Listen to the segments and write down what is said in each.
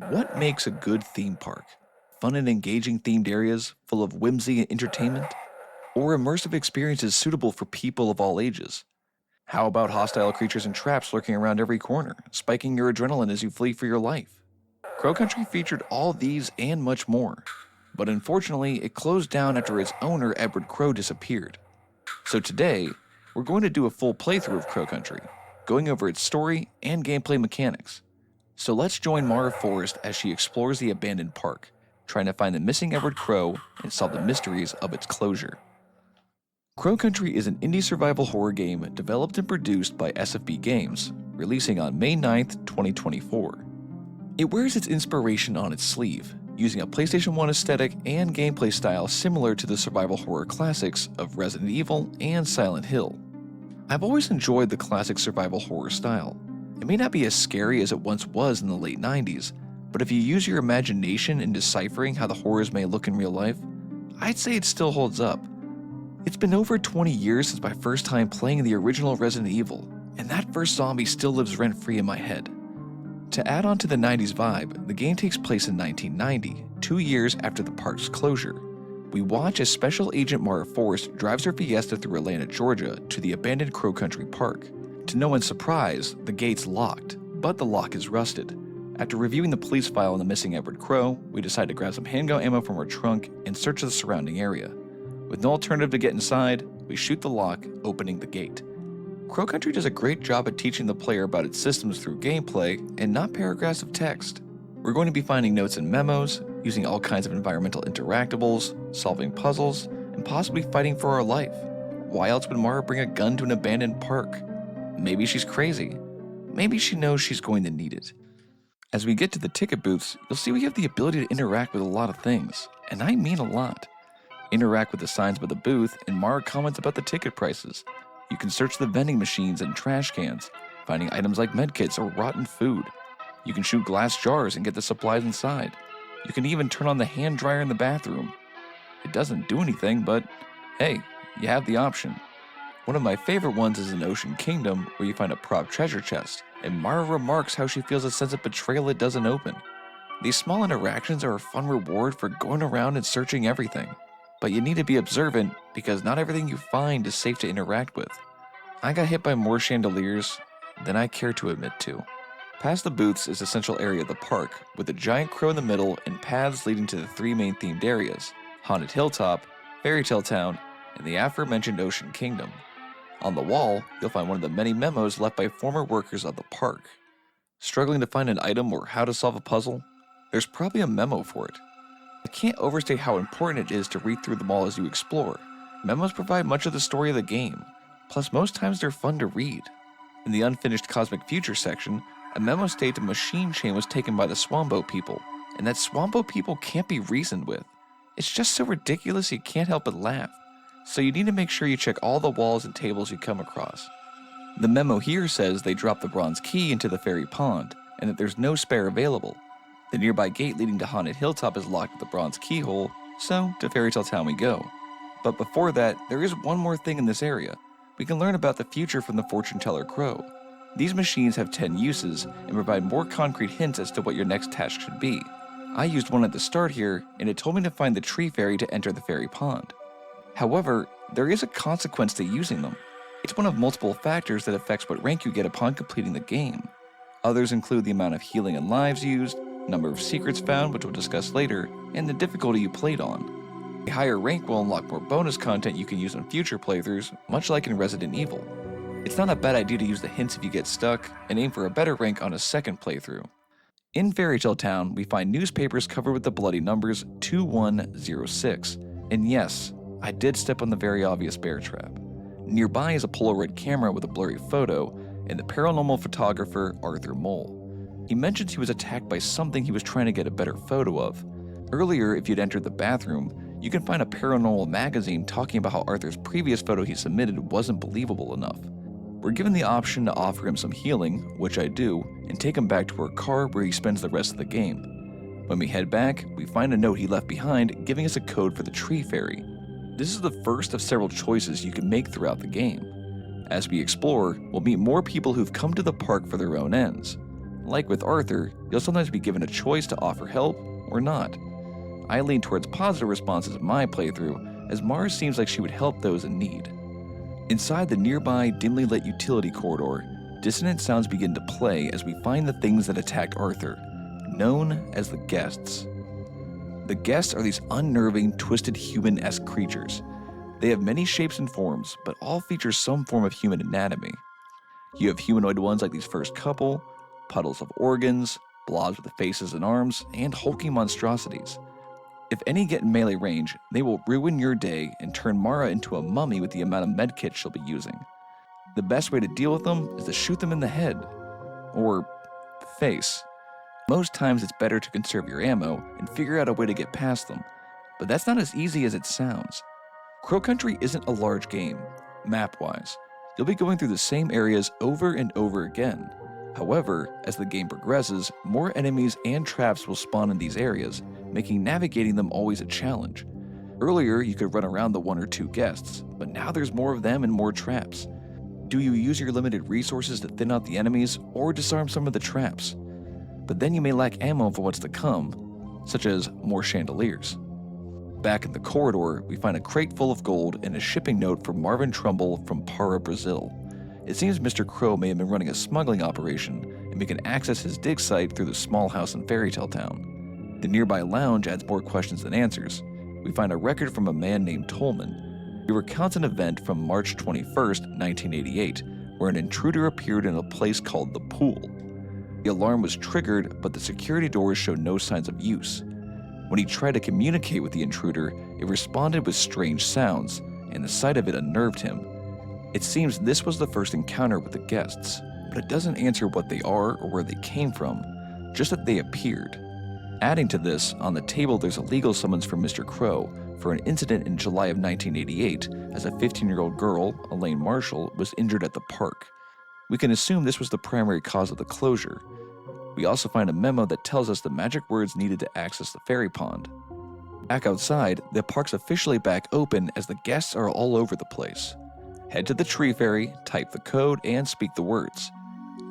What makes a good theme park? Fun and engaging themed areas full of whimsy and entertainment? Or immersive experiences suitable for people of all ages? How about hostile creatures and traps lurking around every corner, spiking your adrenaline as you flee for your life? Crow Country featured all these and much more. But unfortunately, it closed down after its owner, Edward Crow, disappeared. So today, we're going to do a full playthrough of Crow Country, going over its story and gameplay mechanics. So let's join Mara Forrest as she explores the abandoned park, trying to find the missing Edward Crow and solve the mysteries of its closure. Crow Country is an indie survival horror game developed and produced by SFB Games, releasing on May 9th, 2024. It wears its inspiration on its sleeve, using a PlayStation 1 aesthetic and gameplay style similar to the survival horror classics of Resident Evil and Silent Hill. I've always enjoyed the classic survival horror style. It may not be as scary as it once was in the late 90s, but if you use your imagination in deciphering how the horrors may look in real life, I'd say it still holds up. It's been over 20 years since my first time playing the original Resident Evil, and that first zombie still lives rent-free in my head. To add on to the 90s vibe, the game takes place in 1990, 2 years after the park's closure. We watch as Special Agent Mara Forrest drives her Fiesta through Atlanta, Georgia to the abandoned Crow Country Park. To no one's surprise, the gate's locked, but the lock is rusted. After reviewing the police file on the missing Edward Crow, we decide to grab some handgun ammo from our trunk and search the surrounding area. With no alternative to get inside, we shoot the lock, opening the gate. Crow Country does a great job at teaching the player about its systems through gameplay and not paragraphs of text. We're going to be finding notes and memos, using all kinds of environmental interactables, solving puzzles, and possibly fighting for our life. Why else would Mara bring a gun to an abandoned park? Maybe she's crazy. Maybe she knows she's going to need it. As we get to the ticket booths, you'll see we have the ability to interact with a lot of things, and I mean a lot. Interact with the signs by the booth, and Mara comments about the ticket prices. You can search the vending machines and trash cans, finding items like medkits or rotten food. You can shoot glass jars and get the supplies inside. You can even turn on the hand dryer in the bathroom. It doesn't do anything, but hey, you have the option. One of my favorite ones is in Ocean Kingdom, where you find a prop treasure chest, and Mara remarks how she feels a sense of betrayal it doesn't open. These small interactions are a fun reward for going around and searching everything. But you need to be observant because not everything you find is safe to interact with. I got hit by more chandeliers than I care to admit to. Past the booths is the central area of the park, with a giant crow in the middle and paths leading to the three main themed areas: Haunted Hilltop, Fairy Tale Town, and the aforementioned Ocean Kingdom. On the wall, you'll find one of the many memos left by former workers of the park. Struggling to find an item or how to solve a puzzle? There's probably a memo for it. I can't overstate how important it is to read through them all as you explore. Memos provide much of the story of the game, plus most times they're fun to read. In the unfinished Cosmic Future section, a memo states a machine chain was taken by the Swambo people, and that Swambo people can't be reasoned with. It's just so ridiculous you can't help but laugh. So you need to make sure you check all the walls and tables you come across. The memo here says they dropped the bronze key into the fairy pond, and that there's no spare available. The nearby gate leading to Haunted Hilltop is locked with the bronze keyhole, so to Fairy Tale Town we go. But before that, there is one more thing in this area. We can learn about the future from the fortune teller Crow. These machines have 10 uses and provide more concrete hints as to what your next task should be. I used one at the start here, and it told me to find the tree fairy to enter the fairy pond. However, there is a consequence to using them. It's one of multiple factors that affects what rank you get upon completing the game. Others include the amount of healing and lives used, number of secrets found, which we'll discuss later, and the difficulty you played on. A higher rank will unlock more bonus content you can use on future playthroughs, much like in Resident Evil. It's not a bad idea to use the hints if you get stuck, and aim for a better rank on a second playthrough. In Fairy Tale Town, we find newspapers covered with the bloody numbers 2106, and yes, I did step on the very obvious bear trap. Nearby is a Polaroid camera with a blurry photo, and the paranormal photographer Arthur Mole. He mentions he was attacked by something he was trying to get a better photo of. Earlier, if you'd entered the bathroom, you can find a paranormal magazine talking about how Arthur's previous photo he submitted wasn't believable enough. We're given the option to offer him some healing, which I do, and take him back to our car where he spends the rest of the game. When we head back, we find a note he left behind giving us a code for the tree fairy. This is the first of several choices you can make throughout the game. As we explore, we'll meet more people who've come to the park for their own ends. Like with Arthur, you'll sometimes be given a choice to offer help or not. I lean towards positive responses in my playthrough, as Mara seems like she would help those in need. Inside the nearby, dimly lit utility corridor, dissonant sounds begin to play as we find the things that attacked Arthur, known as the Guests. The Guests are these unnerving, twisted human-esque creatures. They have many shapes and forms, but all feature some form of human anatomy. You have humanoid ones like these first couple, puddles of organs, blobs with faces and arms, and hulking monstrosities. If any get in melee range, they will ruin your day and turn Mara into a mummy with the amount of medkits she'll be using. The best way to deal with them is to shoot them in the head. Or face. Most times it's better to conserve your ammo and figure out a way to get past them, but that's not as easy as it sounds. Crow Country isn't a large game, map-wise. You'll be going through the same areas over and over again. However, as the game progresses, more enemies and traps will spawn in these areas, making navigating them always a challenge. Earlier, you could run around the one or two Guests, but now there's more of them and more traps. Do you use your limited resources to thin out the enemies or disarm some of the traps? But then you may lack ammo for what's to come, such as more chandeliers. Back in the corridor, we find a crate full of gold and a shipping note from Marvin Trumbull from Para, Brazil. It seems Mr. Crow may have been running a smuggling operation, and we can access his dig site through the small house in Fairytale Town. The nearby lounge adds more questions than answers. We find a record from a man named Tolman. He recounts an event from March 21st, 1988, where an intruder appeared in a place called the Pool. The alarm was triggered, but the security doors showed no signs of use. When he tried to communicate with the intruder, it responded with strange sounds, and the sight of it unnerved him. It seems this was the first encounter with the Guests, but it doesn't answer what they are or where they came from, just that they appeared. Adding to this, on the table there's a legal summons from Mr. Crow for an incident in July of 1988 as a 15-year-old girl, Elaine Marshall, was injured at the park. We can assume this was the primary cause of the closure. We also find a memo that tells us the magic words needed to access the fairy pond. Back outside, the park's officially back open as the Guests are all over the place. Head to the tree fairy, type the code, and speak the words.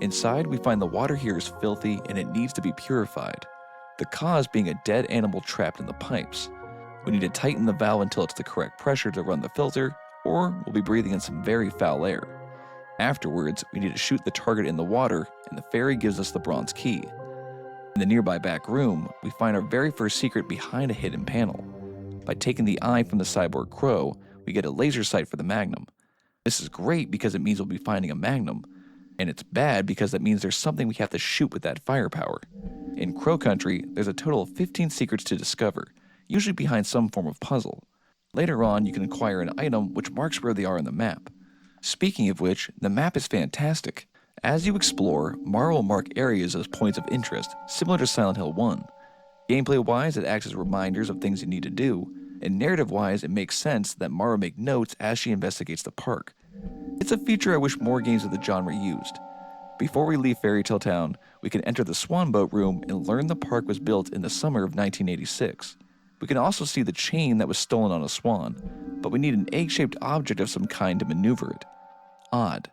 Inside, we find the water here is filthy and it needs to be purified. The cause being a dead animal trapped in the pipes. We need to tighten the valve until it's the correct pressure to run the filter, or we'll be breathing in some very foul air. Afterwards, we need to shoot the target in the water, and the fairy gives us the bronze key. In the nearby back room, we find our very first secret behind a hidden panel. By taking the eye from the cyborg crow, we get a laser sight for the magnum. This is great because it means we'll be finding a magnum, and it's bad because that means there's something we have to shoot with that firepower. In Crow Country, there's a total of 15 secrets to discover, usually behind some form of puzzle. Later on, you can acquire an item which marks where they are on the map. Speaking of which, the map is fantastic. As you explore, Mara will mark areas as points of interest, similar to Silent Hill 1. Gameplay-wise, it acts as reminders of things you need to do, and narrative-wise, it makes sense that Mara make notes as she investigates the park. It's a feature I wish more games of the genre used. Before we leave Fairytale Town, we can enter the Swan Boat room and learn the park was built in the summer of 1986. We can also see the chain that was stolen on a swan, but we need an egg-shaped object of some kind to maneuver it. Odd.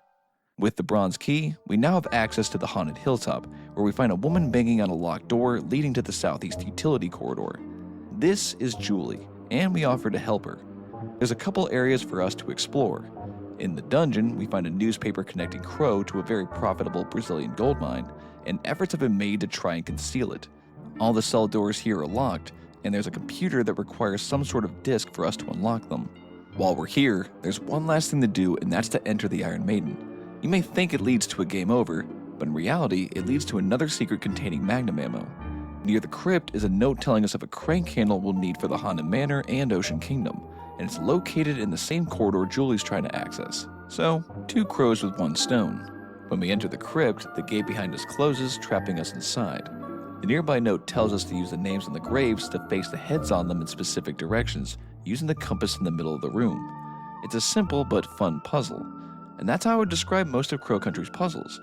With the bronze key, we now have access to the haunted hilltop, where we find a woman banging on a locked door leading to the southeast utility corridor. This is Julie, and we offer to help her. There's a couple areas for us to explore. In the dungeon, we find a newspaper connecting Crow to a very profitable Brazilian gold mine, and efforts have been made to try and conceal it. All the cell doors here are locked, and there's a computer that requires some sort of disk for us to unlock them. While we're here, there's one last thing to do, and that's to enter the Iron Maiden. You may think it leads to a game over, but in reality, it leads to another secret containing magnum ammo. Near the crypt is a note telling us of a crank handle we'll need for the Haunted Manor and Ocean Kingdom, and it's located in the same corridor Julie's trying to access. So, 2 crows with 1 stone. When we enter the crypt, the gate behind us closes, trapping us inside. The nearby note tells us to use the names on the graves to face the heads on them in specific directions, using the compass in the middle of the room. It's a simple but fun puzzle, and that's how I would describe most of Crow Country's puzzles.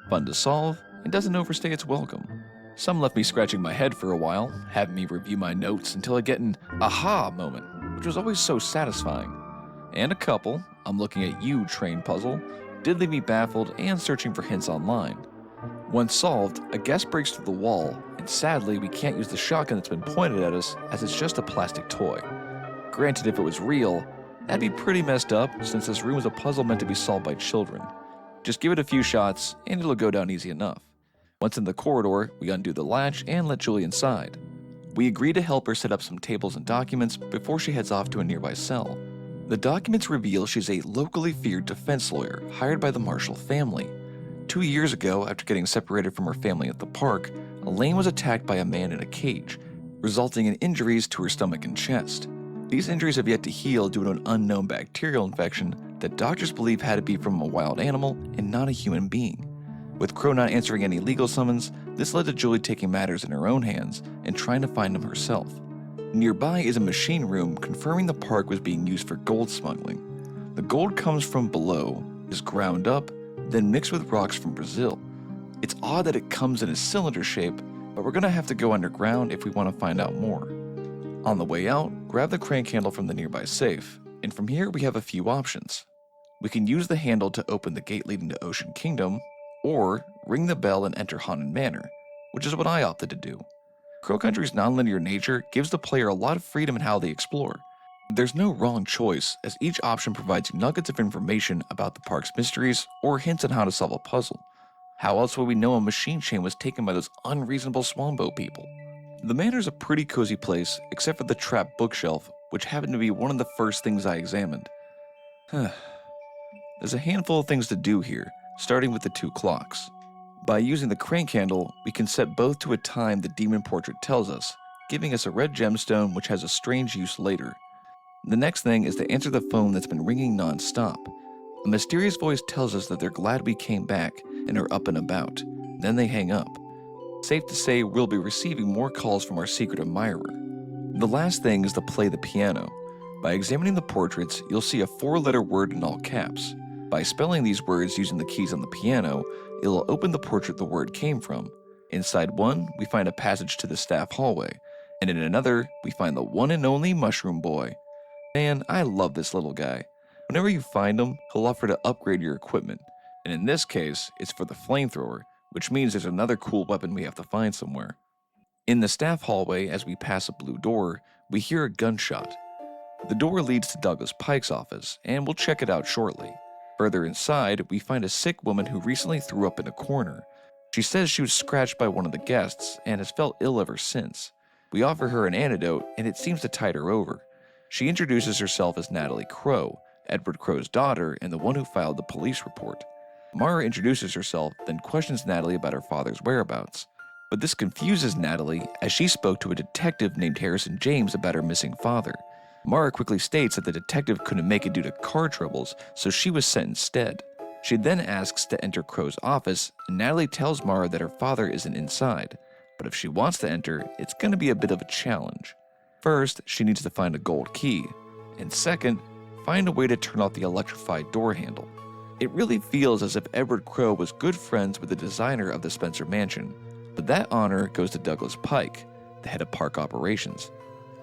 Fun to solve, and doesn't overstay its welcome. Some left me scratching my head for a while, having me review my notes until I get an aha moment, which was always so satisfying. And a couple, I'm looking at you train puzzle, did leave me baffled and searching for hints online. Once solved, a guest breaks through the wall, and sadly, we can't use the shotgun that's been pointed at us as it's just a plastic toy. Granted, if it was real, that'd be pretty messed up since this room was a puzzle meant to be solved by children. Just give it a few shots, and it'll go down easy enough. Once in the corridor, we undo the latch and let Julie inside. We agree to help her set up some tables and documents before she heads off to a nearby cell. The documents reveal she's a locally feared defense lawyer hired by the Marshall family. 2 years ago, after getting separated from her family at the park, Elaine was attacked by a man in a cage, resulting in injuries to her stomach and chest. These injuries have yet to heal due to an unknown bacterial infection that doctors believe had to be from a wild animal and not a human being. With Crow not answering any legal summons, this led to Julie taking matters in her own hands and trying to find him herself. Nearby is a machine room confirming the park was being used for gold smuggling. The gold comes from below, is ground up, then mixed with rocks from Brazil. It's odd that it comes in a cylinder shape, but we're gonna have to go underground if we want to find out more. On the way out, grab the crank handle from the nearby safe, and from here we have a few options. We can use the handle to open the gate leading to Ocean Kingdom, or ring the bell and enter Haunted Manor, which is what I opted to do. Crow Country's nonlinear nature gives the player a lot of freedom in how they explore. There's no wrong choice, as each option provides you nuggets of information about the park's mysteries or hints on how to solve a puzzle. How else would we know a machine chain was taken by those unreasonable Swambo people? The manor's a pretty cozy place, except for the trapped bookshelf, which happened to be one of the first things I examined. There's a handful of things to do here, starting with the 2 clocks. By using the crank handle, we can set both to a time the demon portrait tells us, giving us a red gemstone which has a strange use later. The next thing is to answer the phone that's been ringing non-stop. A mysterious voice tells us that they're glad we came back and are up and about. Then they hang up. Safe to say we'll be receiving more calls from our secret admirer. The last thing is to play the piano. By examining the portraits, you'll see a 4-letter word in all caps. By spelling these words using the keys on the piano, it'll open the portrait the word came from. Inside one, we find a passage to the staff hallway, and in another, we find the one and only Mushroom Boy. Man, I love this little guy. Whenever you find him, he'll offer to upgrade your equipment, and in this case, it's for the flamethrower, which means there's another cool weapon we have to find somewhere. In the staff hallway, as we pass a blue door, we hear a gunshot. The door leads to Douglas Pike's office, and we'll check it out shortly. Further inside, we find a sick woman who recently threw up in a corner. She says she was scratched by one of the guests and has felt ill ever since. We offer her an antidote, and it seems to tide her over. She introduces herself as Natalie Crow, Edward Crow's daughter and the one who filed the police report. Mara introduces herself, then questions Natalie about her father's whereabouts. But this confuses Natalie, as she spoke to a detective named Harrison James about her missing father. Mara quickly states that the detective couldn't make it due to car troubles, so she was sent instead. She then asks to enter Crow's office, and Natalie tells Mara that her father isn't inside. But if she wants to enter, it's going to be a bit of a challenge. First, she needs to find a gold key, and second, find a way to turn off the electrified door handle. It really feels as if Edward Crow was good friends with the designer of the Spencer Mansion, but that honor goes to Douglas Pike, the head of park operations.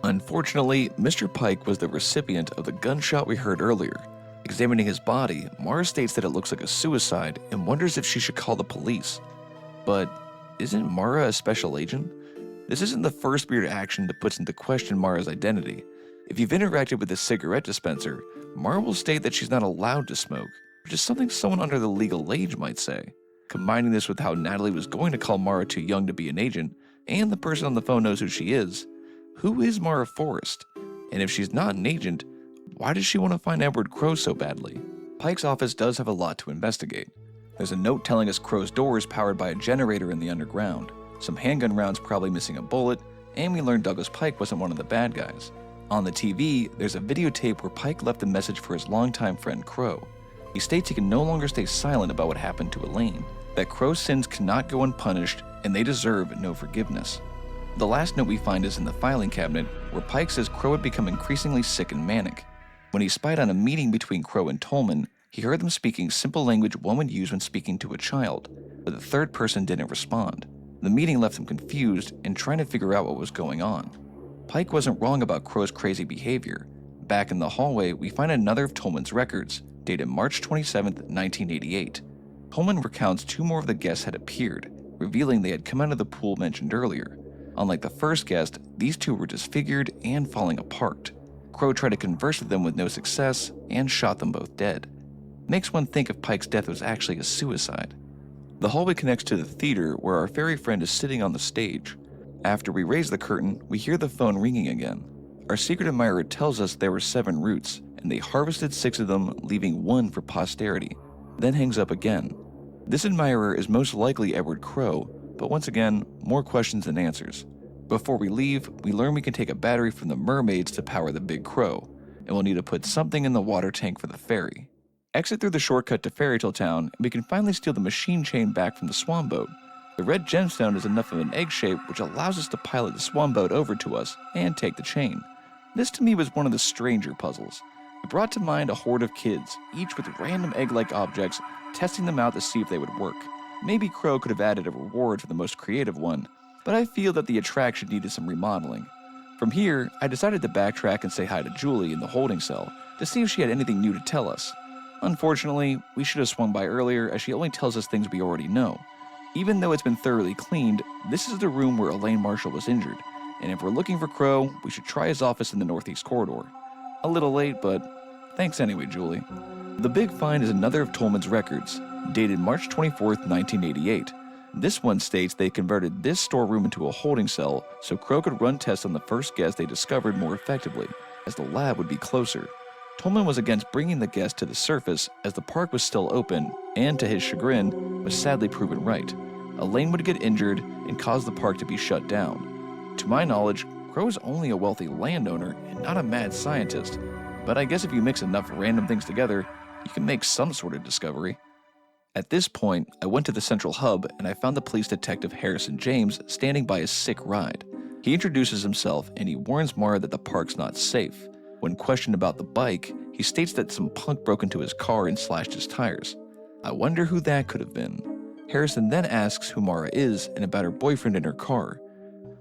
Unfortunately, Mr. Pike was the recipient of the gunshot we heard earlier. Examining his body, Mara states that it looks like a suicide and wonders if she should call the police. But isn't Mara a special agent? This isn't the first weird action that puts into question Mara's identity. If you've interacted with a cigarette dispenser, Mara will state that she's not allowed to smoke, which is something someone under the legal age might say. Combining this with how Natalie was going to call Mara too young to be an agent, and the person on the phone knows who she is, who is Mara Forrest? And if she's not an agent, why does she want to find Edward Crow so badly? Pike's office does have a lot to investigate. There's a note telling us Crow's door is powered by a generator in the underground, some handgun rounds probably missing a bullet, and we learned Douglas Pike wasn't one of the bad guys. On the TV, there's a videotape where Pike left a message for his longtime friend Crow. He states he can no longer stay silent about what happened to Elaine, that Crow's sins cannot go unpunished, and they deserve no forgiveness. The last note we find is in the filing cabinet, where Pike says Crow had become increasingly sick and manic. When he spied on a meeting between Crow and Tolman, he heard them speaking simple language one would use when speaking to a child, but the third person didn't respond. The meeting left him confused and trying to figure out what was going on. Pike wasn't wrong about Crow's crazy behavior. Back in the hallway, we find another of Tolman's records, dated March 27, 1988. Tolman recounts 2 more of the guests had appeared, revealing they had come out of the pool mentioned earlier. Unlike the first guest, these two were disfigured and falling apart. Crow tried to converse with them with no success and shot them both dead. Makes one think if Pike's death was actually a suicide. The hallway connects to the theater where our fairy friend is sitting on the stage. After we raise the curtain, we hear the phone ringing again. Our secret admirer tells us there were 7 roots, and they harvested 6 of them, leaving 1 for posterity, then hangs up again. This admirer is most likely Edward Crow, but once again, more questions than answers. Before we leave, we learn we can take a battery from the mermaids to power the big crow, and we'll need to put something in the water tank for the ferry. Exit through the shortcut to Fairytale Town, and we can finally steal the machine chain back from the swan boat. The red gemstone is enough of an egg shape which allows us to pilot the swan boat over to us and take the chain. This to me was one of the stranger puzzles. It brought to mind a horde of kids, each with random egg-like objects, testing them out to see if they would work. Maybe Crow could have added a reward for the most creative one, but I feel that the attraction needed some remodeling. From here, I decided to backtrack and say hi to Julie in the holding cell to see if she had anything new to tell us. Unfortunately, we should have swung by earlier as she only tells us things we already know. Even though it's been thoroughly cleaned, this is the room where Elaine Marshall was injured, and if we're looking for Crow, we should try his office in the northeast corridor. A little late, but thanks anyway, Julie. The big find is another of Tolman's records, dated March 24th, 1988. This one states they converted this storeroom into a holding cell so Crow could run tests on the first guest they discovered more effectively, as the lab would be closer. Tolman was against bringing the guest to the surface as the park was still open, and to his chagrin, was sadly proven right. Elaine would get injured and cause the park to be shut down. To my knowledge, Crow is only a wealthy landowner and not a mad scientist, but I guess if you mix enough random things together, you can make some sort of discovery. At this point, I went to the central hub and I found the police detective Harrison James standing by his sick ride. He introduces himself and he warns Mara that the park's not safe. When questioned about the bike, he states that some punk broke into his car and slashed his tires. I wonder who that could have been. Harrison then asks who Mara is and about her boyfriend in her car.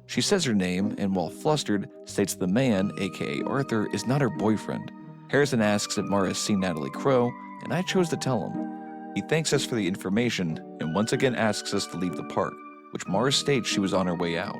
She says her name and, while flustered, states the man, aka Arthur, is not her boyfriend. Harrison asks if Mara has seen Natalie Crow, and I chose to tell him. He thanks us for the information and once again asks us to leave the park, which Mara states she was on her way out.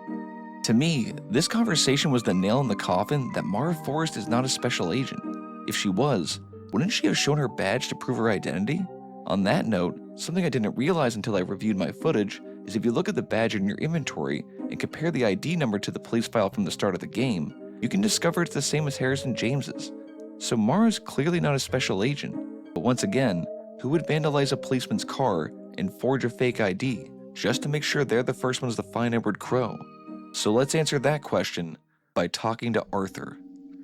To me, this conversation was the nail in the coffin that Mara Forrest is not a special agent. If she was, wouldn't she have shown her badge to prove her identity? On that note, something I didn't realize until I reviewed my footage is if you look at the badge in your inventory and compare the ID number to the police file from the start of the game, you can discover it's the same as Harrison James's. So Mara's clearly not a special agent. But once again, who would vandalize a policeman's car and forge a fake ID just to make sure they're the first ones to find Edward Crow? So let's answer that question by talking to Arthur.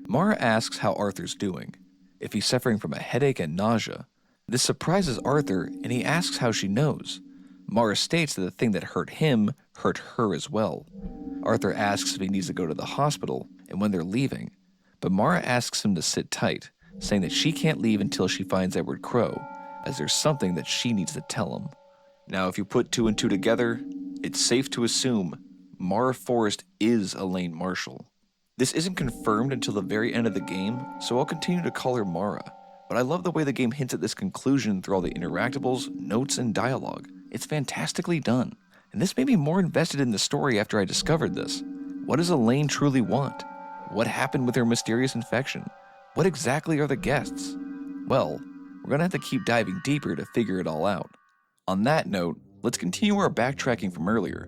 Mara asks how Arthur's doing, if he's suffering from a headache and nausea. This surprises Arthur and he asks how she knows. Mara states that the thing that hurt him hurt her as well. Arthur asks if he needs to go to the hospital and when they're leaving, but Mara asks him to sit tight, saying that she can't leave until she finds Edward Crow, as there's something that she needs to tell him. Now, if you put 2 and 2 together, it's safe to assume Mara Forrest is Elaine Marshall. This isn't confirmed until the very end of the game, so I'll continue to call her Mara. But I love the way the game hints at this conclusion through all the interactables, notes, and dialogue. It's fantastically done, and this made me more invested in the story after I discovered this. What does Elaine truly want? What happened with her mysterious infection? What exactly are the guests? Well, we're gonna have to keep diving deeper to figure it all out. On that note, let's continue our backtracking from earlier.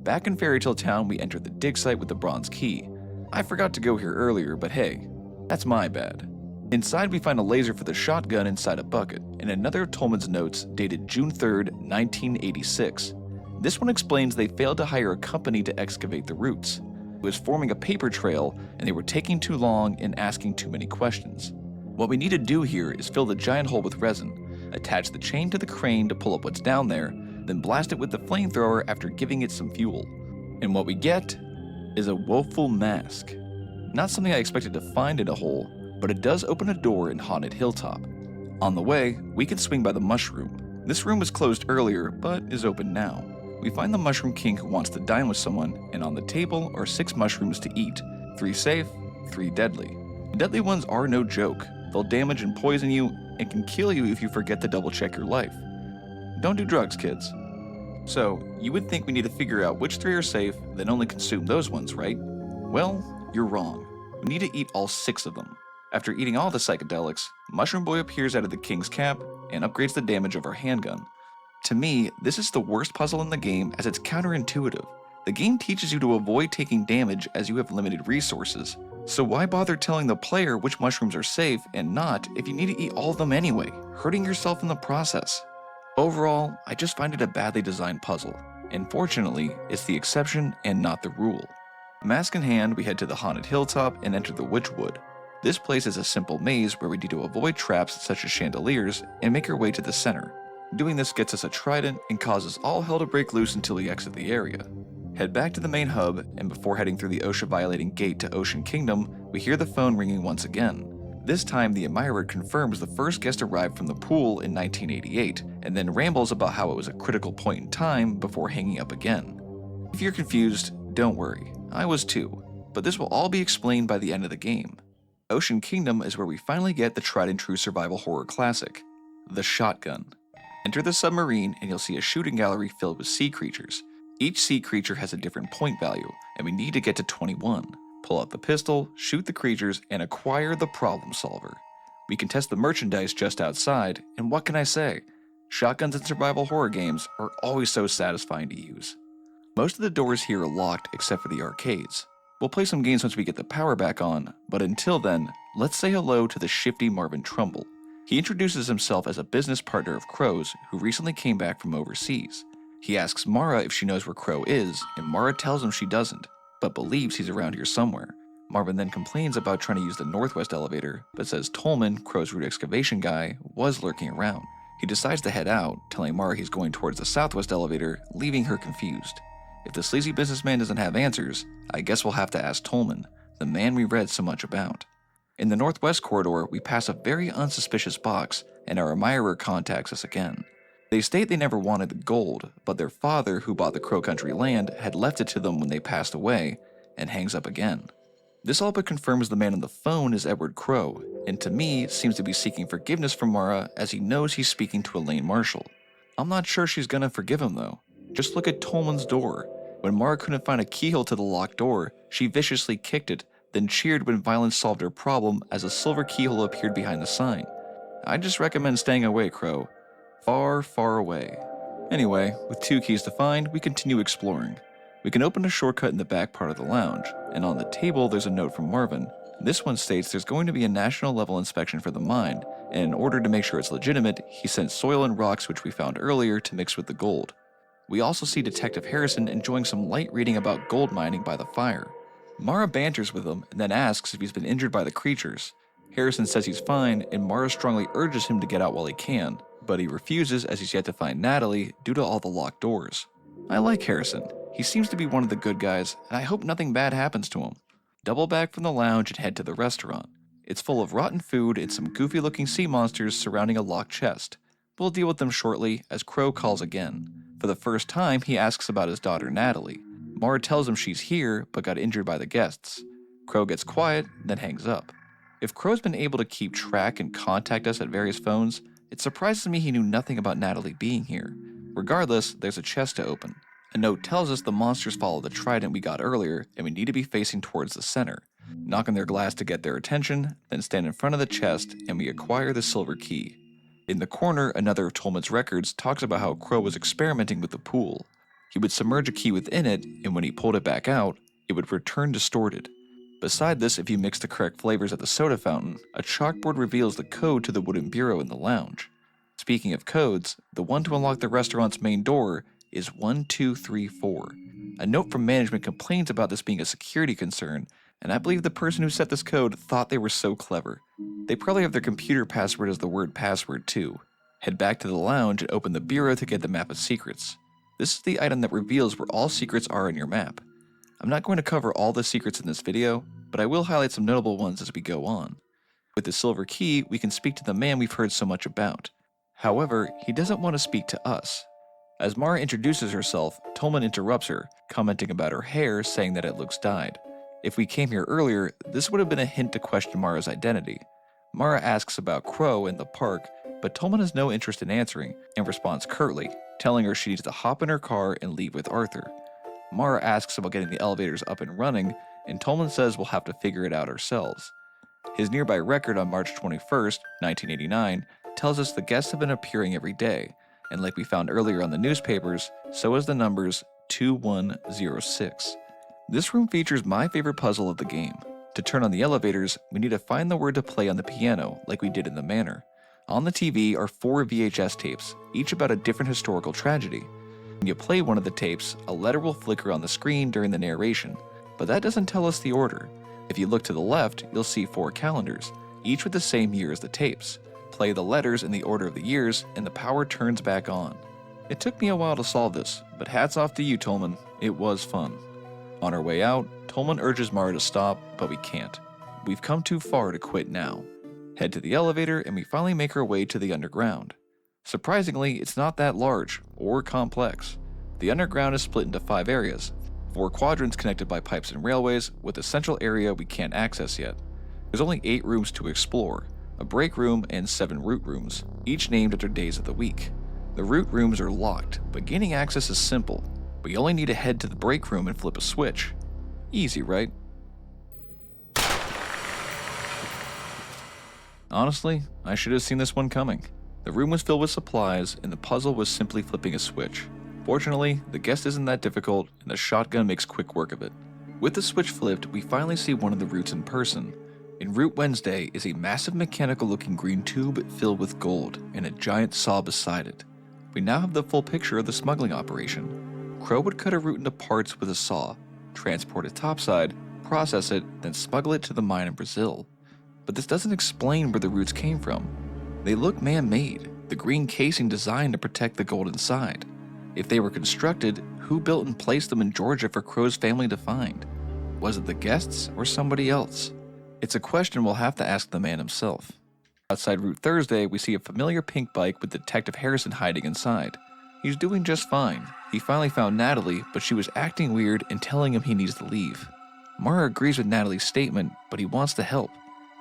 Back in Fairytale Town, we entered the dig site with the bronze key. I forgot to go here earlier, but hey, that's my bad. Inside, we find a laser for the shotgun inside a bucket, and another of Tolman's notes dated June 3rd, 1986. This one explains they failed to hire a company to excavate the roots. It was forming a paper trail, and they were taking too long and asking too many questions. What we need to do here is fill the giant hole with resin, attach the chain to the crane to pull up what's down there, then blast it with the flamethrower after giving it some fuel. And what we get is a woeful mask. Not something I expected to find in a hole, but it does open a door in Haunted Hilltop. On the way, we can swing by the mushroom. This room was closed earlier, but is open now. We find the Mushroom King who wants to dine with someone, and on the table are 6 mushrooms to eat. 3 safe, 3 deadly. The deadly ones are no joke. They'll damage and poison you, and can kill you if you forget to double check your life. Don't do drugs, kids. So, you would think we need to figure out which 3 are safe, then only consume those ones, right? Well, you're wrong. We need to eat all 6 of them. After eating all the psychedelics, Mushroom Boy appears out of the king's cap and upgrades the damage of our handgun. To me, this is the worst puzzle in the game as it's counterintuitive. The game teaches you to avoid taking damage as you have limited resources. So why bother telling the player which mushrooms are safe and not if you need to eat all of them anyway, hurting yourself in the process? Overall, I just find it a badly designed puzzle. And fortunately, it's the exception and not the rule. Mask in hand, we head to the haunted hilltop and enter the Witchwood. This place is a simple maze where we need to avoid traps such as chandeliers and make our way to the center. Doing this gets us a trident and causes all hell to break loose until we exit the area. Head back to the main hub, and before heading through the OSHA-violating gate to Ocean Kingdom, we hear the phone ringing once again. This time, the admirer confirms the first guest arrived from the pool in 1988, and then rambles about how it was a critical point in time before hanging up again. If you're confused, don't worry, I was too, but this will all be explained by the end of the game. Ocean Kingdom is where we finally get the tried and true survival horror classic, the shotgun. Enter the submarine and you'll see a shooting gallery filled with sea creatures. Each sea creature has a different point value, and we need to get to 21. Pull out the pistol, shoot the creatures, and acquire the problem solver. We can test the merchandise just outside, and what can I say? Shotguns in survival horror games are always so satisfying to use. Most of the doors here are locked except for the arcades. We'll play some games once we get the power back on, but until then, let's say hello to the shifty Marvin Trumbull. He introduces himself as a business partner of Crow's who recently came back from overseas. He asks Mara if she knows where Crow is, and Mara tells him she doesn't, but believes he's around here somewhere. Marvin then complains about trying to use the northwest elevator, but says Tolman, Crow's root excavation guy, was lurking around. He decides to head out, telling Mara he's going towards the southwest elevator, leaving her confused. If the sleazy businessman doesn't have answers, I guess we'll have to ask Tolman, the man we read so much about. In the northwest corridor, we pass a very unsuspicious box, and our admirer contacts us again. They state they never wanted the gold, but their father, who bought the Crow Country land, had left it to them when they passed away, and hangs up again. This all but confirms the man on the phone is Edward Crow, and to me, seems to be seeking forgiveness from Mara as he knows he's speaking to Elaine Marshall. I'm not sure she's gonna forgive him though. Just look at Tolman's door. When Mara couldn't find a keyhole to the locked door, she viciously kicked it, then cheered when violence solved her problem as a silver keyhole appeared behind the sign. I just recommend staying away, Crow. Far, far away. Anyway, with 2 keys to find, we continue exploring. We can open a shortcut in the back part of the lounge, and on the table there's a note from Marvin. This one states there's going to be a national level inspection for the mine, and in order to make sure it's legitimate, he sent soil and rocks which we found earlier to mix with the gold. We also see Detective Harrison enjoying some light reading about gold mining by the fire. Mara banters with him and then asks if he's been injured by the creatures. Harrison says he's fine, and Mara strongly urges him to get out while he can, but he refuses as he's yet to find Natalie due to all the locked doors. I like Harrison. He seems to be one of the good guys, and I hope nothing bad happens to him. Double back from the lounge and head to the restaurant. It's full of rotten food and some goofy looking sea monsters surrounding a locked chest. We'll deal with them shortly as Crow calls again. For the first time, he asks about his daughter Natalie. Mara tells him she's here, but got injured by the guests. Crow gets quiet, then hangs up. If Crow's been able to keep track and contact us at various phones, it surprises me he knew nothing about Natalie being here. Regardless, there's a chest to open. A note tells us the monsters follow the trident we got earlier, and we need to be facing towards the center. Knock on their glass to get their attention, then stand in front of the chest, and we acquire the silver key. In the corner, another of Tolman's records talks about how Crow was experimenting with the pool. He would submerge a key within it, and when he pulled it back out, it would return distorted. Beside this, if you mix the correct flavors at the soda fountain, a chalkboard reveals the code to the wooden bureau in the lounge. Speaking of codes, the one to unlock the restaurant's main door is 1234. A note from management complains about this being a security concern, and I believe the person who set this code thought they were so clever. They probably have their computer password as the word password too. Head back to the lounge and open the bureau to get the map of secrets. This is the item that reveals where all secrets are in your map. I'm not going to cover all the secrets in this video, but I will highlight some notable ones as we go on. With the silver key, we can speak to the man we've heard so much about. However, he doesn't want to speak to us. As Mara introduces herself, Tolman interrupts her, commenting about her hair, saying that it looks dyed. If we came here earlier, this would have been a hint to question Mara's identity. Mara asks about Crow in the park, but Tolman has no interest in answering and responds curtly, telling her she needs to hop in her car and leave with Arthur. Mara asks about getting the elevators up and running, and Tolman says we'll have to figure it out ourselves. His nearby record on March 21st, 1989, tells us the guests have been appearing every day, and like we found earlier on the newspapers, so is the numbers 2106. This room features my favorite puzzle of the game. To turn on the elevators, we need to find the word to play on the piano, like we did in the manor. On the TV are 4 VHS tapes, each about a different historical tragedy. When you play one of the tapes, a letter will flicker on the screen during the narration, but that doesn't tell us the order. If you look to the left, you'll see 4 calendars, each with the same year as the tapes. Play the letters in the order of the years, and the power turns back on. It took me a while to solve this, but hats off to you, Tolman. It was fun. On our way out, Tolman urges Mara to stop, but we can't. We've come too far to quit now. Head to the elevator, and we finally make our way to the underground. Surprisingly, it's not that large or complex. The underground is split into 5 areas, 4 quadrants connected by pipes and railways, with a central area we can't access yet. There's only 8 rooms to explore, a break room and 7 root rooms, each named after days of the week. The root rooms are locked, but gaining access is simple. We only need to head to the break room and flip a switch. Easy, right? Honestly, I should have seen this one coming. The room was filled with supplies, and the puzzle was simply flipping a switch. Fortunately, the guest isn't that difficult, and the shotgun makes quick work of it. With the switch flipped, we finally see one of the roots in person. In Route Wednesday is a massive mechanical-looking green tube filled with gold, and a giant saw beside it. We now have the full picture of the smuggling operation. Crow would cut a root into parts with a saw, transport it topside, process it, then smuggle it to the mine in Brazil. But this doesn't explain where the roots came from. They look man-made, the green casing designed to protect the gold inside. If they were constructed, who built and placed them in Georgia for Crow's family to find? Was it the guests or somebody else? It's a question we'll have to ask the man himself. Outside Route Thursday, we see a familiar pink bike with Detective Harrison hiding inside. He's doing just fine. He finally found Natalie, but she was acting weird and telling him he needs to leave. Mara agrees with Natalie's statement, but he wants to help.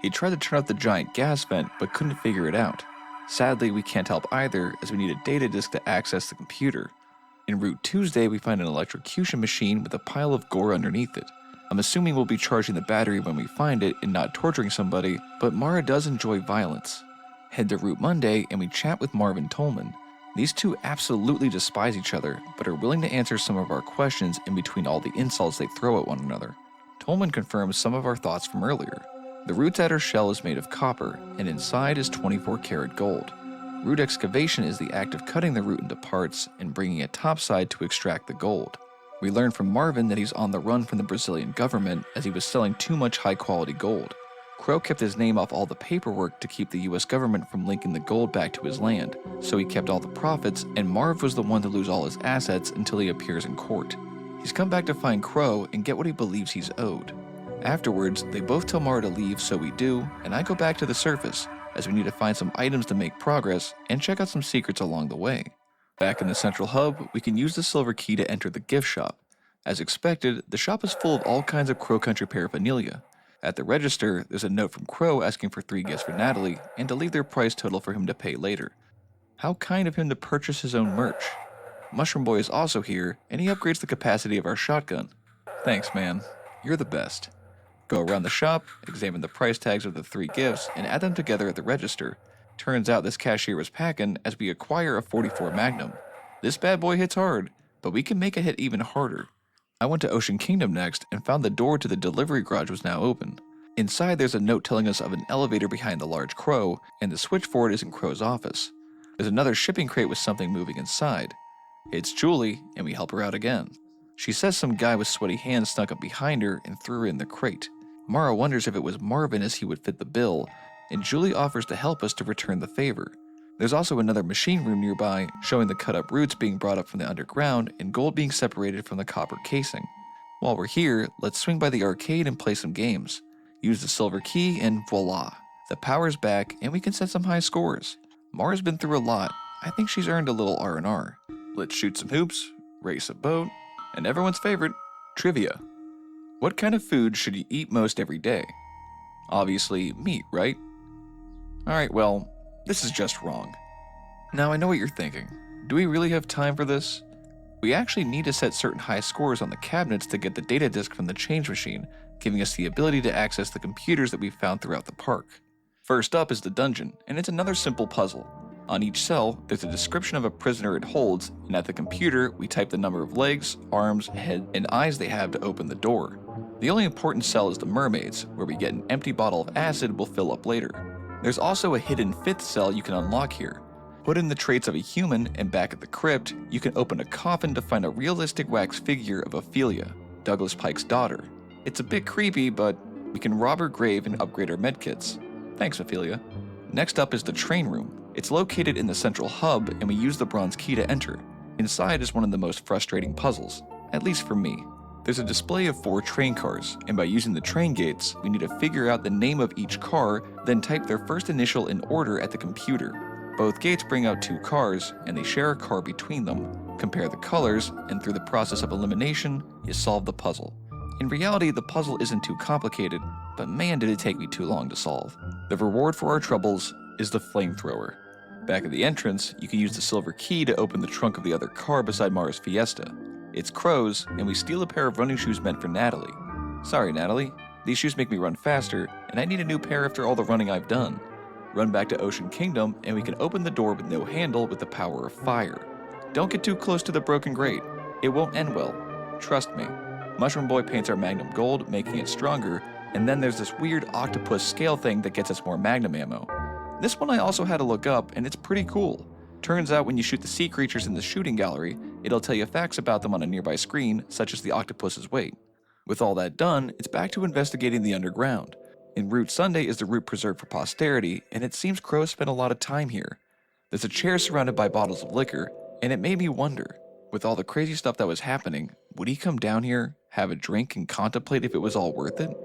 He tried to turn off the giant gas vent, but couldn't figure it out. Sadly, we can't help either, as we need a data disk to access the computer. In Route Tuesday, we find an electrocution machine with a pile of gore underneath it. I'm assuming we'll be charging the battery when we find it and not torturing somebody, but Mara does enjoy violence. Head to Route Monday and we chat with Marvin Tolman. These two absolutely despise each other, but are willing to answer some of our questions in between all the insults they throw at one another. Tolman confirms some of our thoughts from earlier. The root's outer shell is made of copper, and inside is 24-karat gold. Root excavation is the act of cutting the root into parts and bringing it topside to extract the gold. We learn from Marvin that he's on the run from the Brazilian government as he was selling too much high-quality gold. Crow kept his name off all the paperwork to keep the US government from linking the gold back to his land, so he kept all the profits, and Marv was the one to lose all his assets until he appears in court. He's come back to find Crow and get what he believes he's owed. Afterwards, they both tell Mara to leave, so we do, and I go back to the surface, as we need to find some items to make progress and check out some secrets along the way. Back in the central hub, we can use the silver key to enter the gift shop. As expected, the shop is full of all kinds of Crow Country paraphernalia. At the register, there's a note from Crow asking for 3 gifts for Natalie and to leave their price total for him to pay later. How kind of him to purchase his own merch. Mushroom Boy is also here, and he upgrades the capacity of our shotgun. Thanks, man. You're the best. Go around the shop, examine the price tags of the 3 gifts, and add them together at the register. Turns out this cashier was packing as we acquire a 44 Magnum. This bad boy hits hard, but we can make it hit even harder. I went to Ocean Kingdom next and found the door to the delivery garage was now open. Inside there's a note telling us of an elevator behind the large Crow, and the switch for it is in Crow's office. There's another shipping crate with something moving inside. It's Julie, and we help her out again. She says some guy with sweaty hands snuck up behind her and threw her in the crate. Mara wonders if it was Marvin as he would fit the bill, and Julie offers to help us to return the favor. There's also another machine room nearby, showing the cut-up roots being brought up from the underground and gold being separated from the copper casing. While we're here, let's swing by the arcade and play some games. Use the silver key and voila! The power's back and we can set some high scores. Mara's been through a lot. I think she's earned a little R&R. Let's shoot some hoops, race a boat, and everyone's favorite, trivia. What kind of food should you eat most every day? Obviously, meat, right? Alright, well, this is just wrong. Now I know what you're thinking. Do we really have time for this? We actually need to set certain high scores on the cabinets to get the data disk from the change machine, giving us the ability to access the computers that we found throughout the park. First up is the dungeon, and it's another simple puzzle. On each cell, there's a description of a prisoner it holds, and at the computer, we type the number of legs, arms, head, and eyes they have to open the door. The only important cell is the mermaids, where we get an empty bottle of acid we'll fill up later. There's also a hidden 5th cell you can unlock here. Put in the traits of a human, and back at the crypt, you can open a coffin to find a realistic wax figure of Ophelia, Douglas Pike's daughter. It's a bit creepy, but we can rob her grave and upgrade our medkits. Thanks, Ophelia. Next up is the train room. It's located in the central hub, and we use the bronze key to enter. Inside is one of the most frustrating puzzles, at least for me. There's a display of 4 train cars, and by using the train gates, we need to figure out the name of each car, then type their first initial in order at the computer. Both gates bring out 2 cars, and they share a car between them. Compare the colors, and through the process of elimination, you solve the puzzle. In reality, the puzzle isn't too complicated, but man did it take me too long to solve. The reward for our troubles is the flamethrower. Back at the entrance, you can use the silver key to open the trunk of the other car beside Mara's Fiesta. It's Crow's, and we steal a pair of running shoes meant for Natalie. Sorry, Natalie. These shoes make me run faster, and I need a new pair after all the running I've done. Run back to Ocean Kingdom, and we can open the door with no handle with the power of fire. Don't get too close to the broken grate. It won't end well. Trust me. Mushroom Boy paints our Magnum gold, making it stronger, and then there's this weird octopus scale thing that gets us more Magnum ammo. This one I also had to look up, and it's pretty cool. Turns out when you shoot the sea creatures in the shooting gallery, it'll tell you facts about them on a nearby screen, such as the octopus's weight. With all that done, it's back to investigating the underground. In Route Sunday is the route preserved for posterity, and it seems Crow spent a lot of time here. There's a chair surrounded by bottles of liquor, and it made me wonder, with all the crazy stuff that was happening, would he come down here, have a drink, and contemplate if it was all worth it?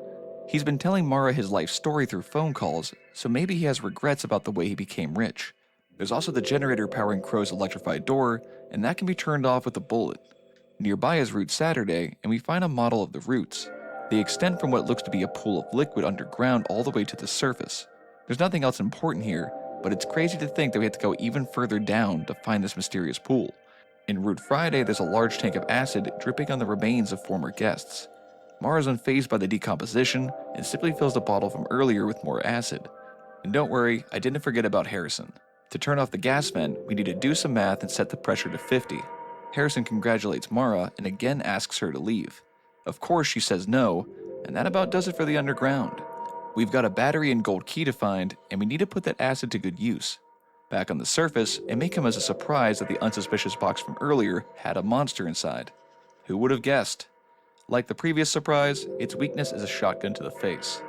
He's been telling Mara his life story through phone calls, so maybe he has regrets about the way he became rich. There's also the generator powering Crow's electrified door, and that can be turned off with a bullet. Nearby is Route Saturday, and we find a model of the roots. They extend from what looks to be a pool of liquid underground all the way to the surface. There's nothing else important here, but it's crazy to think that we have to go even further down to find this mysterious pool. In Route Friday, there's a large tank of acid dripping on the remains of former guests. Mara's unfazed by the decomposition and simply fills the bottle from earlier with more acid. And don't worry, I didn't forget about Harrison. To turn off the gas vent, we need to do some math and set the pressure to 50. Harrison congratulates Mara and again asks her to leave. Of course she says no, and that about does it for the underground. We've got a battery and gold key to find, and we need to put that acid to good use. Back on the surface, it may come as a surprise that the unsuspicious box from earlier had a monster inside. Who would have guessed? Like the previous surprise, its weakness is a shotgun to the face.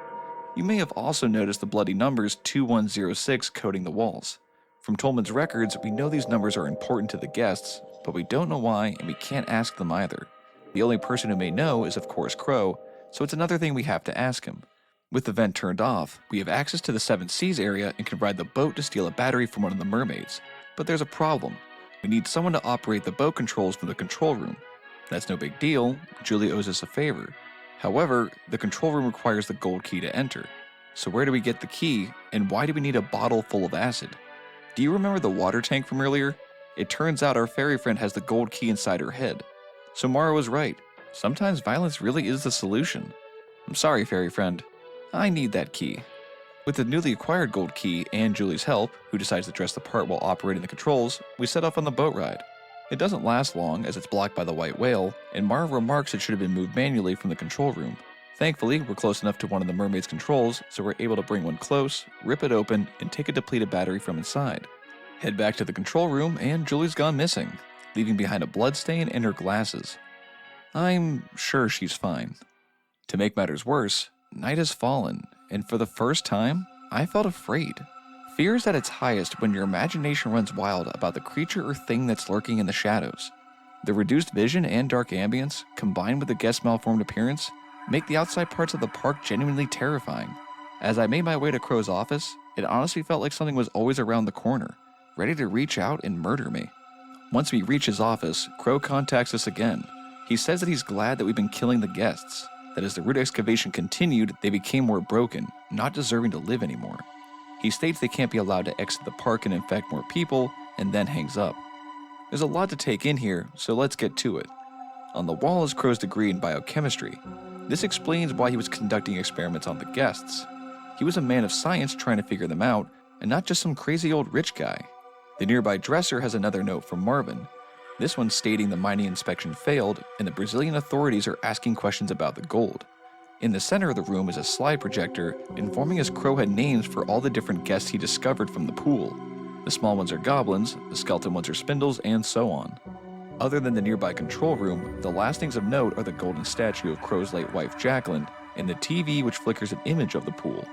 You may have also noticed the bloody numbers 2106 coating the walls. From Tolman's records, we know these numbers are important to the guests, but we don't know why and we can't ask them either. The only person who may know is of course Crow, so it's another thing we have to ask him. With the vent turned off, we have access to the Seven Seas area and can ride the boat to steal a battery from one of the mermaids. But there's a problem. We need someone to operate the boat controls from the control room. That's no big deal, Julie owes us a favor. However, the control room requires the gold key to enter. So where do we get the key, and why do we need a bottle full of acid? Do you remember the water tank from earlier? It turns out our fairy friend has the gold key inside her head. So Mara was right. Sometimes violence really is the solution. I'm sorry, fairy friend. I need that key. With the newly acquired gold key and Julie's help, who decides to dress the part while operating the controls, we set off on the boat ride. It doesn't last long as it's blocked by the white whale, and Mara remarks it should have been moved manually from the control room. Thankfully, we're close enough to one of the mermaid's controls, so we're able to bring one close, rip it open, and take a depleted battery from inside. Head back to the control room, and Julie's gone missing, leaving behind a bloodstain and her glasses. I'm sure she's fine. To make matters worse, night has fallen, and for the first time, I felt afraid. Fear is at its highest when your imagination runs wild about the creature or thing that's lurking in the shadows. The reduced vision and dark ambience, combined with the guest's malformed appearance, make the outside parts of the park genuinely terrifying. As I made my way to Crow's office, it honestly felt like something was always around the corner, ready to reach out and murder me. Once we reach his office, Crow contacts us again. He says that he's glad that we've been killing the guests, that as the root excavation continued, they became more broken, not deserving to live anymore. He states they can't be allowed to exit the park and infect more people, and then hangs up. There's a lot to take in here, so let's get to it. On the wall is Crow's degree in biochemistry. This explains why he was conducting experiments on the guests. He was a man of science trying to figure them out, and not just some crazy old rich guy. The nearby dresser has another note from Marvin. This one stating the mining inspection failed, and the Brazilian authorities are asking questions about the gold. In the center of the room is a slide projector, informing us Crow had names for all the different guests he discovered from the pool. The small ones are goblins, the skeleton ones are spindles, and so on. Other than the nearby control room, the last things of note are the golden statue of Crow's late wife Jacqueline, and the TV which flickers an image of the pool.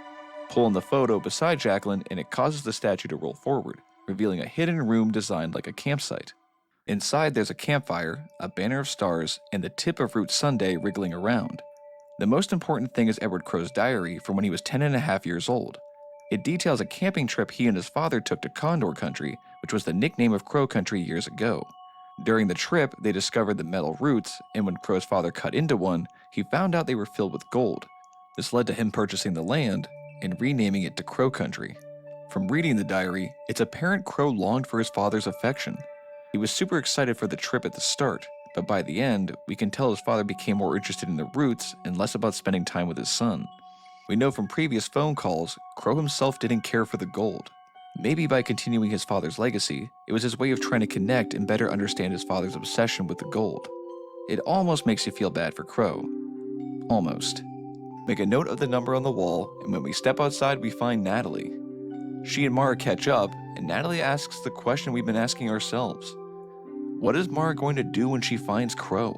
Pull in the photo beside Jacqueline and it causes the statue to roll forward, revealing a hidden room designed like a campsite. Inside there's a campfire, a banner of stars, and the tip of root sundae wriggling around. The most important thing is Edward Crow's diary from when he was 10.5 years old. It details a camping trip he and his father took to Condor Country, which was the nickname of Crow Country years ago. During the trip, they discovered the metal roots, and when Crow's father cut into one, he found out they were filled with gold. This led to him purchasing the land and renaming it to Crow Country. From reading the diary, it's apparent Crow longed for his father's affection. He was super excited for the trip at the start, but by the end, we can tell his father became more interested in the roots and less about spending time with his son. We know from previous phone calls, Crow himself didn't care for the gold. Maybe by continuing his father's legacy, it was his way of trying to connect and better understand his father's obsession with the gold. It almost makes you feel bad for Crow. Almost. Make a note of the number on the wall, and when we step outside, we find Natalie. She and Mara catch up, and Natalie asks the question we've been asking ourselves. What is Mara going to do when she finds Crow?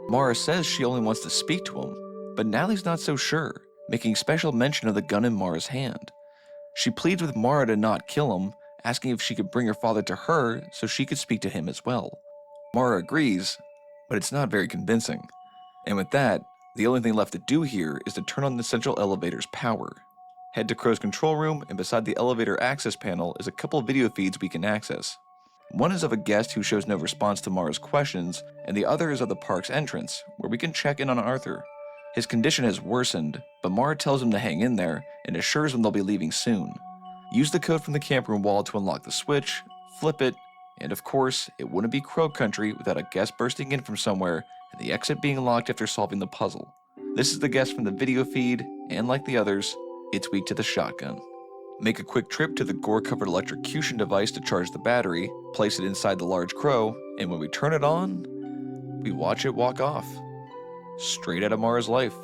Mara says she only wants to speak to him, but Natalie's not so sure, making special mention of the gun in Mara's hand. She pleads with Mara to not kill him, asking if she could bring her father to her so she could speak to him as well. Mara agrees, but it's not very convincing. And with that, the only thing left to do here is to turn on the central elevator's power. Head to Crow's control room, and beside the elevator access panel is a couple video feeds we can access. One is of a guest who shows no response to Mara's questions, and the other is of the park's entrance, where we can check in on Arthur. His condition has worsened, but Mara tells him to hang in there and assures him they'll be leaving soon. Use the code from the camp room wall to unlock the switch, flip it, and of course, it wouldn't be Crow Country without a guest bursting in from somewhere and the exit being locked after solving the puzzle. This is the guest from the video feed, and like the others, it's weak to the shotgun. Make a quick trip to the gore-covered electrocution device to charge the battery, place it inside the large crow, and when we turn it on, we watch it walk off. Straight out of Mara's life,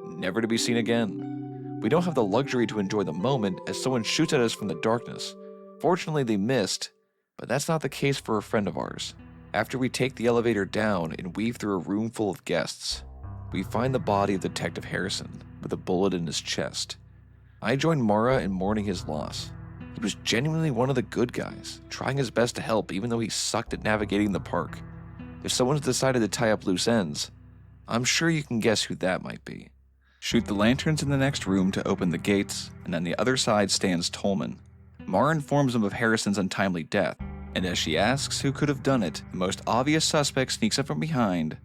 never to be seen again. We don't have the luxury to enjoy the moment as someone shoots at us from the darkness. Fortunately, they missed, but that's not the case for a friend of ours. After we take the elevator down and weave through a room full of guests, we find the body of Detective Harrison with a bullet in his chest. I join Mara in mourning his loss. He was genuinely one of the good guys, trying his best to help even though he sucked at navigating the park. If someone's decided to tie up loose ends, I'm sure you can guess who that might be. Shoot the lanterns in the next room to open the gates, and on the other side stands Tolman. Mara informs him of Harrison's untimely death, and as she asks who could have done it, the most obvious suspect sneaks up from behind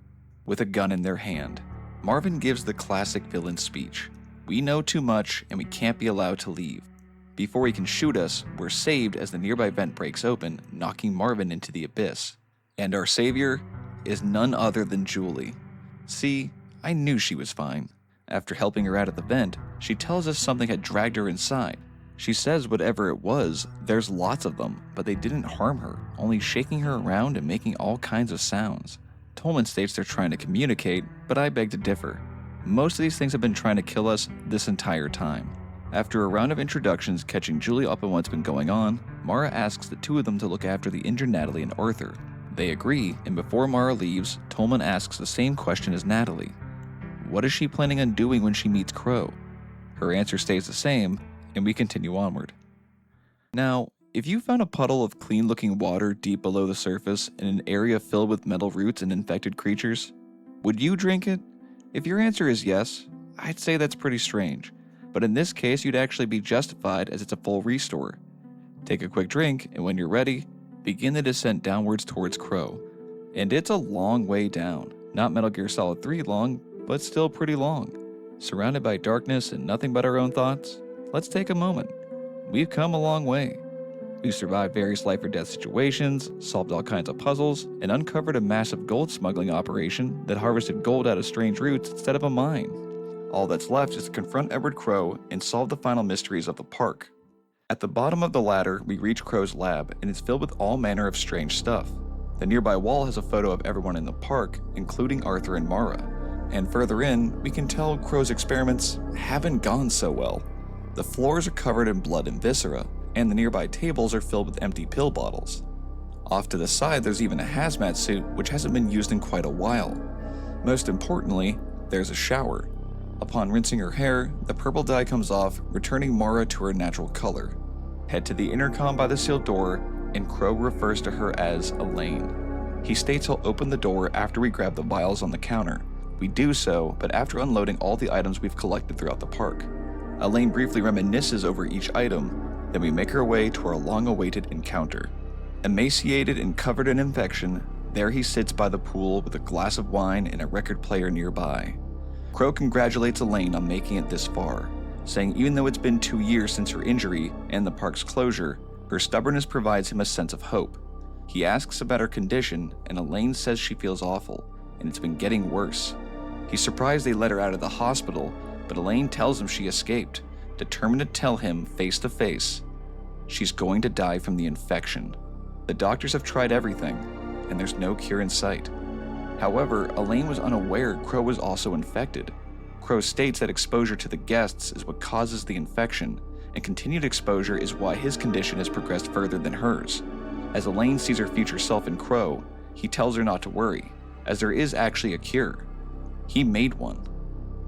with a gun in their hand. Marvin gives the classic villain speech. We know too much, and we can't be allowed to leave. Before he can shoot us, we're saved as the nearby vent breaks open, knocking Marvin into the abyss. And our savior is none other than Julie. See, I knew she was fine. After helping her out of the vent, she tells us something had dragged her inside. She says whatever it was, there's lots of them, but they didn't harm her, only shaking her around and making all kinds of sounds. Tolman states they're trying to communicate, but I beg to differ. Most of these things have been trying to kill us this entire time. After a round of introductions catching Julie up on what's been going on, Mara asks the two of them to look after the injured Natalie and Arthur. They agree, and before Mara leaves, Tolman asks the same question as Natalie. What is she planning on doing when she meets Crow? Her answer stays the same, and we continue onward. Now, if you found a puddle of clean-looking water deep below the surface in an area filled with metal roots and infected creatures, would you drink it? If your answer is yes, I'd say that's pretty strange, but in this case you'd actually be justified as it's a full restore. Take a quick drink, and when you're ready, begin the descent downwards towards Crow. And it's a long way down, not Metal Gear Solid 3 long, but still pretty long. Surrounded by darkness and nothing but our own thoughts, let's take a moment. We've come a long way. We've survived various life or death situations, solved all kinds of puzzles, and uncovered a massive gold smuggling operation that harvested gold out of strange roots instead of a mine. All that's left is to confront Edward Crow and solve the final mysteries of the park. At the bottom of the ladder, we reach Crow's lab, and it's filled with all manner of strange stuff. The nearby wall has a photo of everyone in the park, including Arthur and Mara. And further in, we can tell Crow's experiments haven't gone so well. The floors are covered in blood and viscera, and the nearby tables are filled with empty pill bottles. Off to the side, there's even a hazmat suit which hasn't been used in quite a while. Most importantly, there's a shower. Upon rinsing her hair, the purple dye comes off, returning Mara to her natural color. Head to the intercom by the sealed door, and Crow refers to her as Elaine. He states he'll open the door after we grab the vials on the counter. We do so, but after unloading all the items we've collected throughout the park. Elaine briefly reminisces over each item, then we make our way to our long-awaited encounter. Emaciated and covered in infection, there he sits by the pool with a glass of wine and a record player nearby. Crow congratulates Elaine on making it this far, saying even though it's been 2 years since her injury and the park's closure, her stubbornness provides him a sense of hope. He asks about her condition, and Elaine says she feels awful, and it's been getting worse. He's surprised they let her out of the hospital, but Elaine tells him she escaped, determined to tell him face to face. She's going to die from the infection. The doctors have tried everything, and there's no cure in sight. However, Elaine was unaware Crow was also infected. Crow states that exposure to the guests is what causes the infection, and continued exposure is why his condition has progressed further than hers. As Elaine sees her future self in Crow, he tells her not to worry, as there is actually a cure. He made one.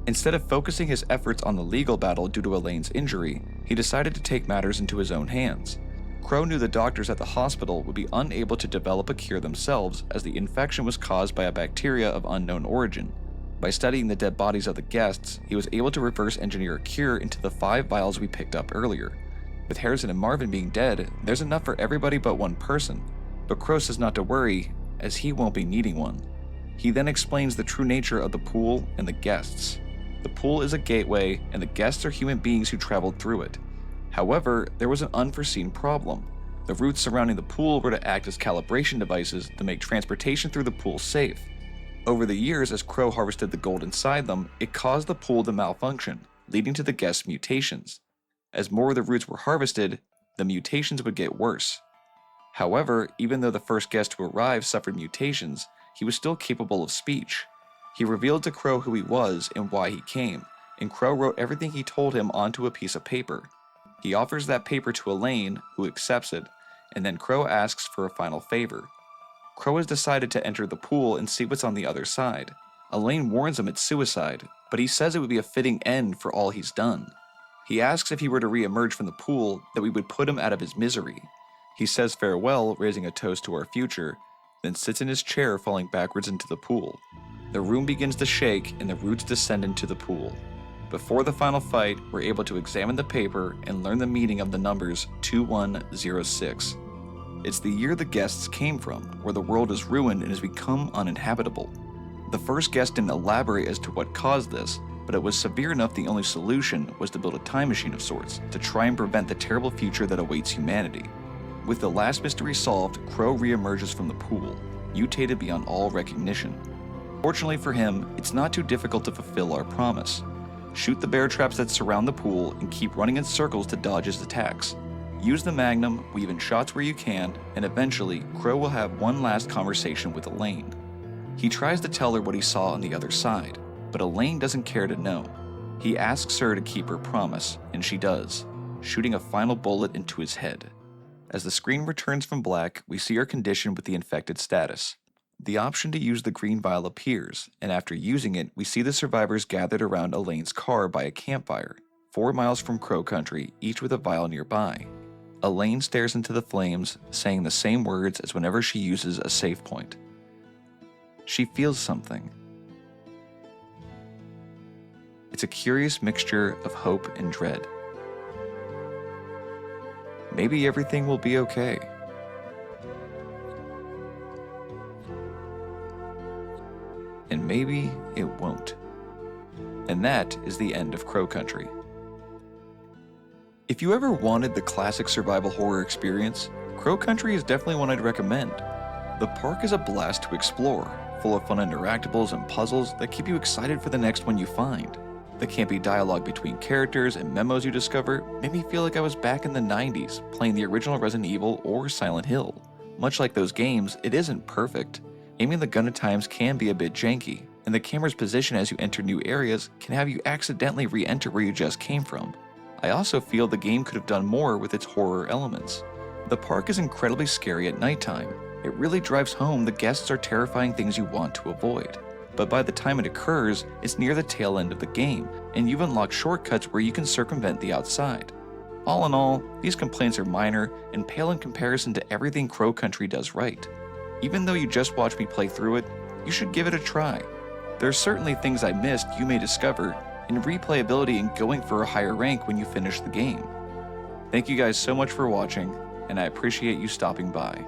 Instead of focusing his efforts on the legal battle due to Elaine's injury, he decided to take matters into his own hands. Crow knew the doctors at the hospital would be unable to develop a cure themselves, as the infection was caused by a bacteria of unknown origin. By studying the dead bodies of the guests, he was able to reverse engineer a cure into the 5 vials we picked up earlier. With Harrison and Marvin being dead, there's enough for everybody but one person, but Crow says not to worry, as he won't be needing one. He then explains the true nature of the pool and the guests. The pool is a gateway, and the guests are human beings who traveled through it. However, there was an unforeseen problem. The roots surrounding the pool were to act as calibration devices to make transportation through the pool safe. Over the years, as Crow harvested the gold inside them, it caused the pool to malfunction, leading to the guests' mutations. As more of the roots were harvested, the mutations would get worse. However, even though the first guest who arrived suffered mutations, he was still capable of speech. He revealed to Crow who he was and why he came, and Crow wrote everything he told him onto a piece of paper. He offers that paper to Elaine, who accepts it, and then Crow asks for a final favor. Crow has decided to enter the pool and see what's on the other side. Elaine warns him it's suicide, but he says it would be a fitting end for all he's done. He asks if he were to re-emerge from the pool, that we would put him out of his misery. He says farewell, raising a toast to our future, then sits in his chair, falling backwards into the pool. The room begins to shake and the roots descend into the pool. Before the final fight, we're able to examine the paper and learn the meaning of the numbers 2106. It's the year the guests came from, where the world is ruined and has become uninhabitable. The first guest didn't elaborate as to what caused this, but it was severe enough the only solution was to build a time machine of sorts to try and prevent the terrible future that awaits humanity. With the last mystery solved, Crow re-emerges from the pool, mutated beyond all recognition. Fortunately for him, it's not too difficult to fulfill our promise. Shoot the bear traps that surround the pool and keep running in circles to dodge his attacks. Use the Magnum, weave in shots where you can, and eventually, Crow will have one last conversation with Elaine. He tries to tell her what he saw on the other side, but Elaine doesn't care to know. He asks her to keep her promise, and she does, shooting a final bullet into his head. As the screen returns from black, we see our condition with the infected status. The option to use the green vial appears, and after using it, we see the survivors gathered around Elaine's car by a campfire, 4 miles from Crow Country, each with a vial nearby. Elaine stares into the flames, saying the same words as whenever she uses a save point. She feels something. It's a curious mixture of hope and dread. Maybe everything will be okay. And maybe it won't. And that is the end of Crow Country. If you ever wanted the classic survival horror experience, Crow Country is definitely one I'd recommend. The park is a blast to explore, full of fun interactables and puzzles that keep you excited for the next one you find. The campy dialogue between characters and memos you discover made me feel like I was back in the 90s playing the original Resident Evil or Silent Hill. Much like those games, it isn't perfect. Aiming the gun at times can be a bit janky, and the camera's position as you enter new areas can have you accidentally re-enter where you just came from. I also feel the game could have done more with its horror elements. The park is incredibly scary at nighttime. It really drives home the guests are terrifying things you want to avoid. But by the time it occurs, it's near the tail end of the game, and you've unlocked shortcuts where you can circumvent the outside. All in all, these complaints are minor and pale in comparison to everything Crow Country does right. Even though you just watched me play through it, you should give it a try. There are certainly things I missed you may discover, and replayability and going for a higher rank when you finish the game. Thank you guys so much for watching, and I appreciate you stopping by.